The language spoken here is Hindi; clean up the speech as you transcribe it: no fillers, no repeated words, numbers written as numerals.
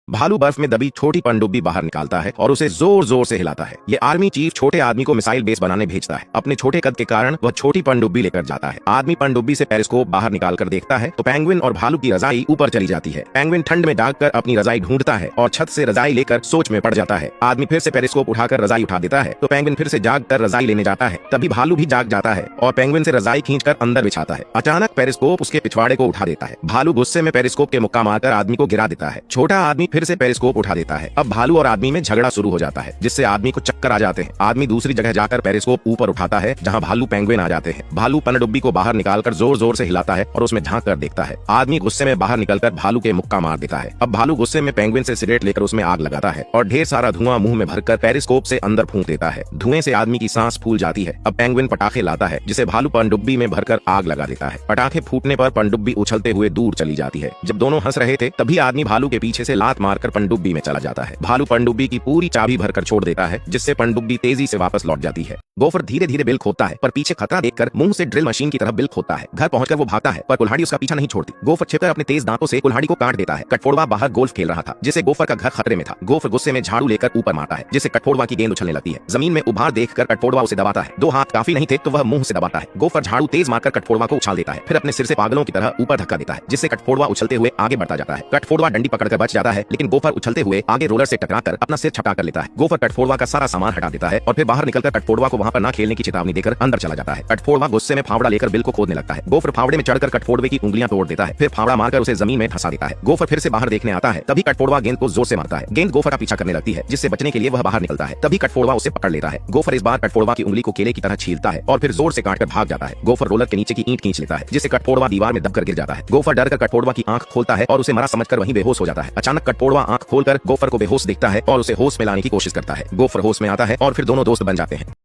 भालू बर्फ में दबी छोटी पनडुब्बी बाहर निकालता है और उसे जोर जोर से हिलाता है। ये आर्मी चीफ छोटे आदमी को मिसाइल बेस बनाने भेजता है। अपने छोटे कद के कारण वह छोटी पनडुब्बी लेकर जाता है। आदमी पनडुब्बी से पेरिस्कोप बाहर निकाल कर देखता है तो पेंगुइन और भालू की रजाई ऊपर चली जाती है। पेंगुइन ठंड में जागकर अपनी रजाई ढूंढता है और छत से रजाई लेकर सोच में पड़ जाता है। आदमी फिर से पेरिस्कोप उठाकर रजाई उठा देता है तो पेंगुइन फिर से जागकर रजाई लेने जाता है। तभी भालू भी जाग जाता है और पेंगुइन से रजाई खींचकर अंदर बिछाता है। अचानक पेरिस्कोप उसके पिछवाड़े को उठा देता है। भालू गुस्से में पेरिस्कोप के मुक्का मारकर आदमी को गिरा देता है। छोटा आदमी फिर से पेरिस्कोप उठा देता है। अब भालू और आदमी में झगड़ा शुरू हो जाता है जिससे आदमी को चक्कर आ जाते हैं। आदमी दूसरी जगह जाकर पेरिस्कोप ऊपर उठाता है जहां भालू पेंगुइन आ जाते हैं। भालू पनडुब्बी को बाहर निकालकर जोर जोर से हिलाता है और उसमें झांक कर देखता है। आदमी गुस्से में बाहर निकलकर भालू के मुक्का मार देता है। अब भालू गुस्से में पेंगुइन से सिगरेट लेकर उसमें आग लगाता है और ढेर सारा धुआं मुंह में भरकर पेरिस्कोप से अंदर फूंक देता है। धुएं से आदमी की सांस फूल जाती है। अब पेंगुइन पटाखे लाता है जिसे भालू पनडुब्बी में भरकर आग लगा देता है। पटाखे फूटने पर पनडुब्बी उछलते हुए दूर चली जाती है। जब दोनों हंस रहे थे तभी आदमी भालू के पीछे से लात मारकर पनडुब्बी में चला जाता है। भालू पनडुब्बी की पूरी चाबी भरकर छोड़ देता है जिससे पनडुब्बी तेजी से वापस लौट जाती है। गोफर धीरे धीरे बिल खोदता है पर पीछे खतरा देखकर मुंह से ड्रिल मशीन की तरह बिल खोदता है। घर पहुंचकर वो भागता है पर कुल्हाड़ी उसका पीछा नहीं छोड़ती। गोफर छिपकर अपने तेज दांतों से कुल्हाड़ी को काट देता है। कठफोड़वा बाहर गोल्फ खेल रहा था जिससे गोफर का घर खतरे में था। गोफर गुस्से में झाड़ू लेकर ऊपर मारता है जिससे कठफोड़वा की गेंद उछलने लगती है। जमीन में उभार देखकर कठफोड़वा उसे दबाता है। दो हाथ काफी नहीं थे तो वह मुंह से दबाता है। गोफर झाड़ू तेज मारकर कठफोड़वा को उछाल देता है। फिर अपने सिर से पागलों की तरह ऊपर धक्का देता है जिससे कठफोड़वा उछलते हुए आगे बढ़ता जाता है। कठफोड़वा डंडी पकड़कर बच जाता है लेकिन गोफर उछलते हुए आगे रोलर से टकराकर अपना सिर छपटा कर लेता है। गोफर कठफोड़वा का सारा सामान हटा देता है और फिर बाहर निकलकर कठफोड़वा को वहां पर ना खेलने की चेतावनी देकर अंदर चला जाता है। कठफोड़वा गुस्से में फावड़ा लेकर बिल को खोदने लगता है। गोफर फावड़े में चढ़कर कठफोड़वे की उंगलियां तोड़ देता है। फिर फावड़ा मारकर उसे जमीन में धंसा देता है। गोफर फिर से बाहर देखने आता है तभी कठफोड़वा गेंद को जोर से मारता है। गेंद गोफर का पीछा करने लगती है जिससे बचने के लिए वह बाहर निकलता है। तभी कठफोड़वा उसे पकड़ लेता है। गोफर इस बार कठफोड़वा की उंगली को केले की तरह छीलता है और फिर जोर से काटकर भाग जाता है। गोफर रोलर के नीचे की ईंट खींच लेता है जिससे कठफोड़वा दीवार में दबकर गिर जाता है। गोफर डर कर कठफोड़वा की आंख खोलता है और उसे मरा समझकर वहीं बेहोश हो जाता है। अचानक कठफोड़वा आंख खोलकर गोफर को बेहोश देखता है और उसे होश में लाने की कोशिश करता है। गोफर होश में आता है और फिर दोनों दोस्त बन जाते हैं।